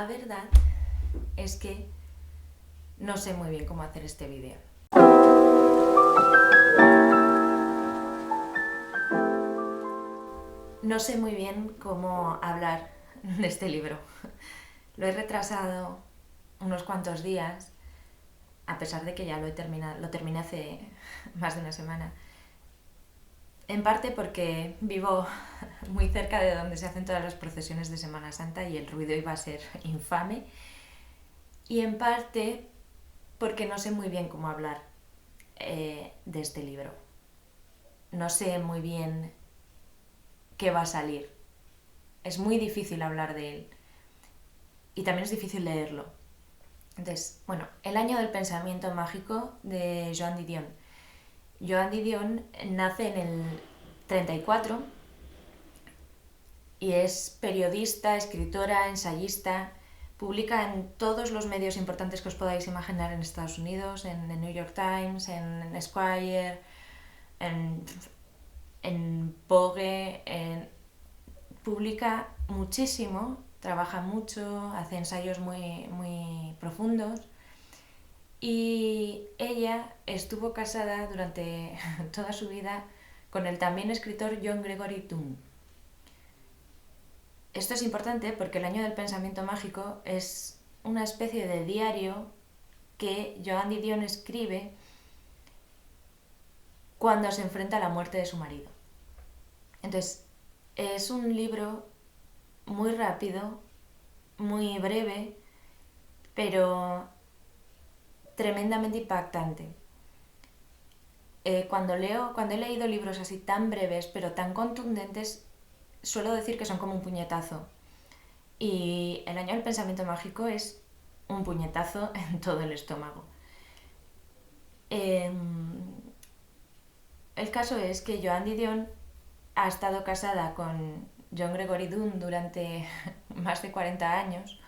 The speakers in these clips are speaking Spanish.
la verdad es que no sé muy bien cómo hacer este vídeo. No sé muy bien cómo hablar de este libro. Lo he retrasado unos cuantos días, a pesar de que ya lo terminé hace más de una semana. En parte porque vivo muy cerca de donde se hacen todas las procesiones de Semana Santa y el ruido iba a ser infame. Y en parte porque no sé muy bien cómo hablar de este libro. No sé muy bien qué va a salir. Es muy difícil hablar de él. Y también es difícil leerlo. Entonces, bueno, El año del pensamiento mágico de Joan Didion. Joan Didion nace en el 34 y es periodista, escritora, ensayista. Publica en todos los medios importantes que os podáis imaginar en Estados Unidos, en el New York Times, en Esquire, en Vogue. Publica muchísimo, trabaja mucho, hace ensayos muy profundos. Y ella estuvo casada durante toda su vida con el también escritor John Gregory Dunne. Esto es importante porque El año del pensamiento mágico es una especie de diario que Joan Didion escribe cuando se enfrenta a la muerte de su marido. Entonces, es un libro muy rápido, muy breve, pero tremendamente impactante. Cuando he leído libros así tan breves pero tan contundentes, suelo decir que son como un puñetazo. Y El año del pensamiento mágico es un puñetazo en todo el estómago. El caso es que Joan Didion ha estado casada con John Gregory Dunne durante más de 40 años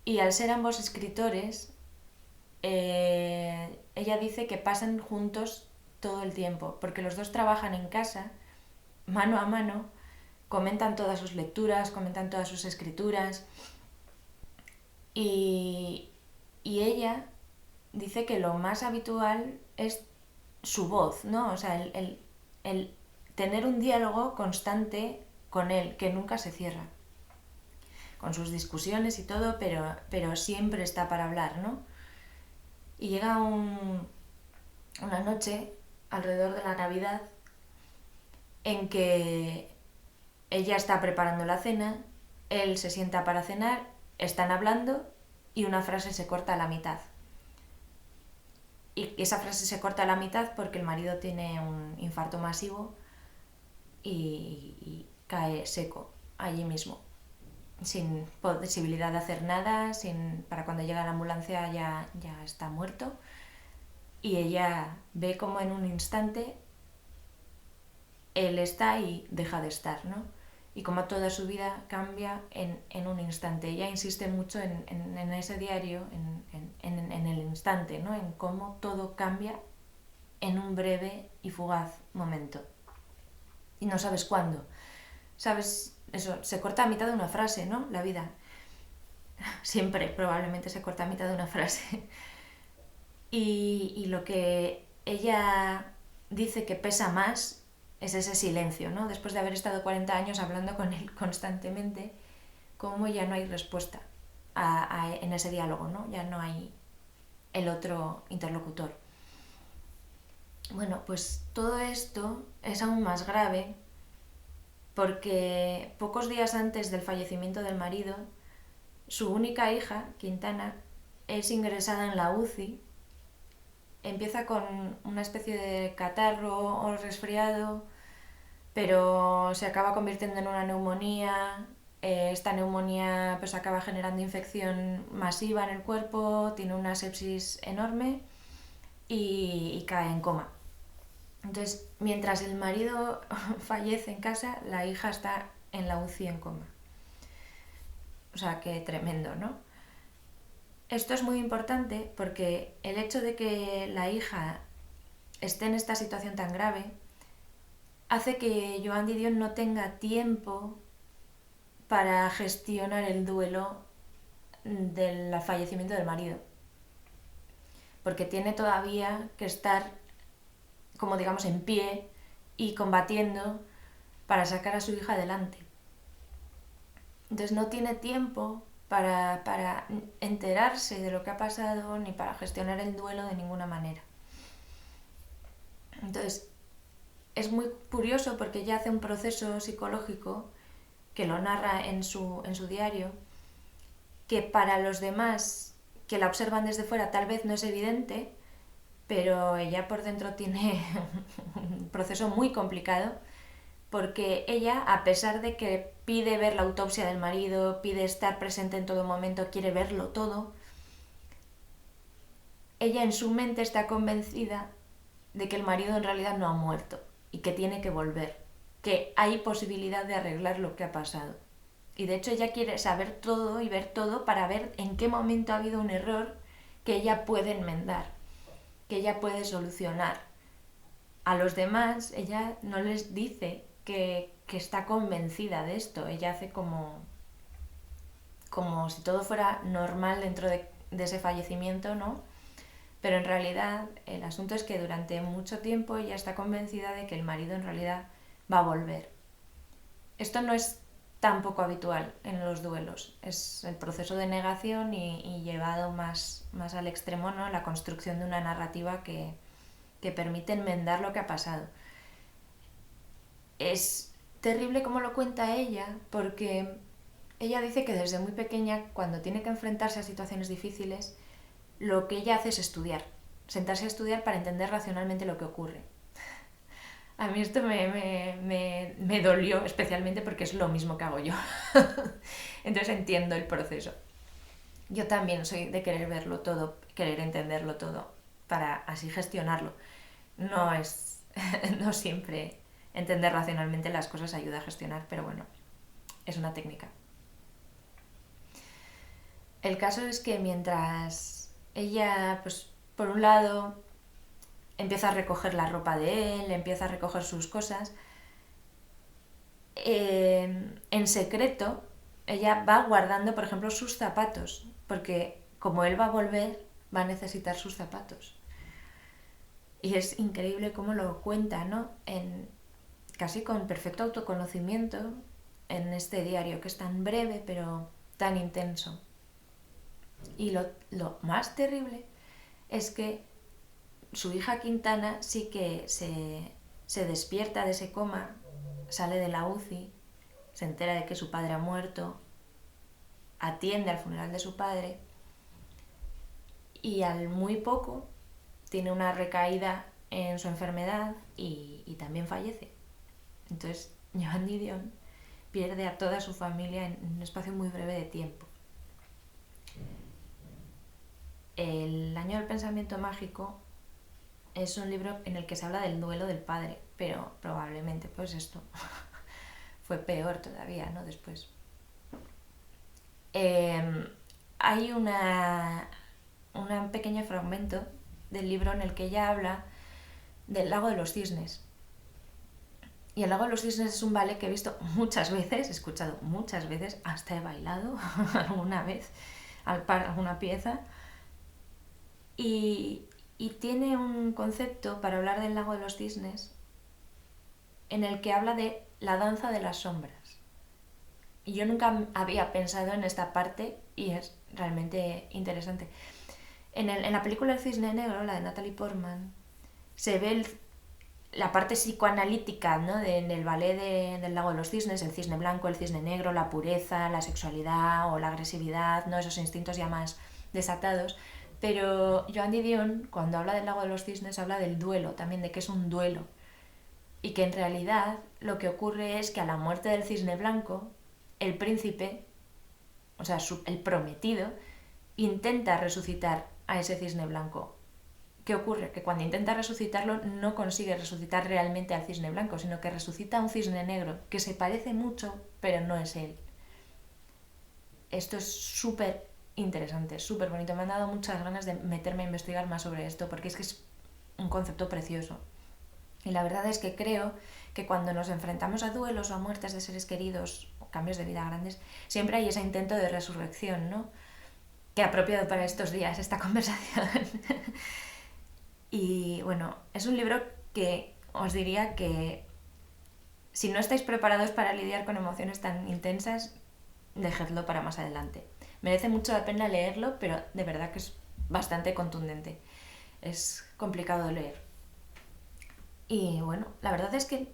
y al ser ambos escritores, ella dice que pasan juntos todo el tiempo, porque los dos trabajan en casa, mano a mano, comentan todas sus lecturas, comentan todas sus escrituras y ella dice que lo más habitual es su voz, ¿no? O sea, el tener un diálogo constante con él, que nunca se cierra, con sus discusiones y todo, pero siempre está para hablar, ¿no? Y llega una noche, alrededor de la Navidad, en que ella está preparando la cena, él se sienta para cenar, están hablando y una frase se corta a la mitad. Y esa frase se corta a la mitad porque el marido tiene un infarto masivo y cae seco allí mismo, sin posibilidad de hacer nada, para cuando llega la ambulancia ya está muerto. Y ella ve como en un instante él está y deja de estar, ¿no? Y como toda su vida cambia en un instante. Ella insiste mucho en ese diario, en el instante, ¿no? En cómo todo cambia en un breve y fugaz momento. Y no sabes cuándo. Sabes, eso, se corta a mitad de una frase, ¿no? La vida. Siempre probablemente se corta a mitad de una frase. Y lo que ella dice que pesa más es ese silencio, ¿no? Después de haber estado 40 años hablando con él constantemente, como ya no hay respuesta en ese diálogo, ¿no? Ya no hay el otro interlocutor. Bueno, pues todo esto es aún más grave porque pocos días antes del fallecimiento del marido, su única hija, Quintana, es ingresada en la UCI. Empieza con una especie de catarro o resfriado, pero se acaba convirtiendo en una neumonía. Esta neumonía pues acaba generando infección masiva en el cuerpo, tiene una sepsis enorme y cae en coma. Entonces, mientras el marido fallece en casa, la hija está en la UCI en coma. O sea, que tremendo, ¿no? Esto es muy importante porque el hecho de que la hija esté en esta situación tan grave hace que Joan Didion no tenga tiempo para gestionar el duelo del fallecimiento del marido, porque tiene todavía que estar, como digamos, en pie y combatiendo para sacar a su hija adelante. Entonces no tiene tiempo para enterarse de lo que ha pasado ni para gestionar el duelo de ninguna manera. Entonces es muy curioso porque ella hace un proceso psicológico que lo narra en su diario, que para los demás que la observan desde fuera tal vez no es evidente, pero ella por dentro tiene un proceso muy complicado, porque ella, a pesar de que pide ver la autopsia del marido, pide estar presente en todo momento, quiere verlo todo, ella en su mente está convencida de que el marido en realidad no ha muerto y que tiene que volver, que hay posibilidad de arreglar lo que ha pasado. Y de hecho ella quiere saber todo y ver todo para ver en qué momento ha habido un error que ella puede enmendar, que ella puede solucionar. A los demás ella no les dice que está convencida de esto. Ella hace como si todo fuera normal dentro de ese fallecimiento, ¿no? Pero en realidad el asunto es que durante mucho tiempo ella está convencida de que el marido en realidad va a volver. Esto no es tan poco habitual en los duelos. Es el proceso de negación y llevado más al extremo, ¿no? La construcción de una narrativa que permite enmendar lo que ha pasado. Es terrible cómo lo cuenta ella, porque ella dice que desde muy pequeña, cuando tiene que enfrentarse a situaciones difíciles, lo que ella hace es estudiar, sentarse a estudiar para entender racionalmente lo que ocurre. A mí esto me dolió especialmente porque es lo mismo que hago yo. Entonces entiendo el proceso. Yo también soy de querer verlo todo, querer entenderlo todo, para así gestionarlo. No siempre entender racionalmente las cosas ayuda a gestionar, pero bueno, es una técnica. El caso es que mientras ella, pues por un lado, empieza a recoger la ropa de él, empieza a recoger sus cosas, en secreto ella va guardando, por ejemplo, sus zapatos, porque como él va a volver, va a necesitar sus zapatos. Y es increíble cómo lo cuenta, ¿no? Casi con perfecto autoconocimiento en este diario, que es tan breve pero tan intenso. Y lo más terrible es que su hija Quintana sí que se despierta de ese coma, sale de la UCI, se entera de que su padre ha muerto, atiende al funeral de su padre y al muy poco tiene una recaída en su enfermedad y también fallece. Entonces Joan Didion pierde a toda su familia en un espacio muy breve de tiempo. El año del pensamiento mágico es un libro en el que se habla del duelo del padre, pero probablemente pues esto fue peor todavía, ¿no? Después. Hay un pequeño fragmento del libro en el que ella habla del Lago de los Cisnes. Y el Lago de los Cisnes es un ballet que he visto muchas veces, he escuchado muchas veces, hasta he bailado alguna vez alguna pieza. Y tiene un concepto para hablar del Lago de los Cisnes en el que habla de la danza de las sombras. Y yo nunca había pensado en esta parte y es realmente interesante. En la película El Cisne Negro, la de Natalie Portman, se ve la parte psicoanalítica, ¿no? En el ballet del Lago de los Cisnes, el cisne blanco, el cisne negro, la pureza, la sexualidad o la agresividad, ¿no? Esos instintos ya más desatados. Pero Joan Didion, cuando habla del Lago de los Cisnes, habla del duelo, también de que es un duelo. Y que en realidad lo que ocurre es que a la muerte del cisne blanco, el príncipe, o sea, el prometido, intenta resucitar a ese cisne blanco. ¿Qué ocurre? Que cuando intenta resucitarlo no consigue resucitar realmente al cisne blanco, sino que resucita a un cisne negro, que se parece mucho, pero no es él. Esto es súper interesante, súper bonito. Me han dado muchas ganas de meterme a investigar más sobre esto, porque es que es un concepto precioso. Y la verdad es que creo que cuando nos enfrentamos a duelos o a muertes de seres queridos o cambios de vida grandes, siempre hay ese intento de resurrección, ¿no? qué apropiado para estos días esta conversación. Y bueno, es un libro que os diría que si no estáis preparados para lidiar con emociones tan intensas, dejadlo para más adelante. Merece mucho la pena leerlo, pero de verdad que es bastante contundente. Es complicado de leer. Y bueno, la verdad es que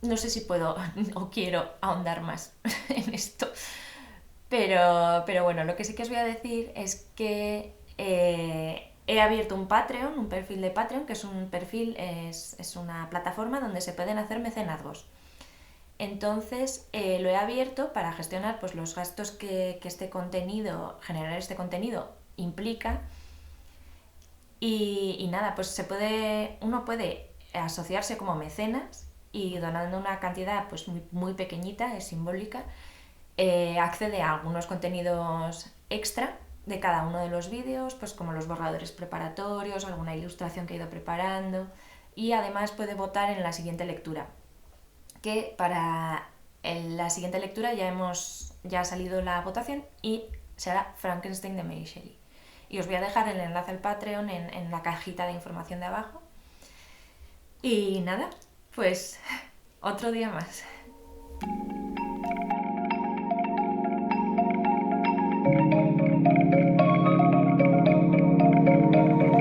no sé si puedo o quiero ahondar más en esto. Pero bueno, lo que sí que os voy a decir es que he abierto un Patreon, un perfil de Patreon, que es un perfil, es una plataforma donde se pueden hacer mecenazgos. Entonces lo he abierto para gestionar pues, los gastos que este contenido, generar este contenido implica. Y nada, pues uno puede asociarse como mecenas y donando una cantidad pues muy pequeñita, es simbólica, accede a algunos contenidos extra de cada uno de los vídeos, pues como los borradores preparatorios, alguna ilustración que he ido preparando, y además puede votar en la siguiente lectura, que para la siguiente lectura ya ha salido la votación y será Frankenstein de Mary Shelley. Y os voy a dejar el enlace al Patreon en la cajita de información de abajo. Y nada, pues otro día más.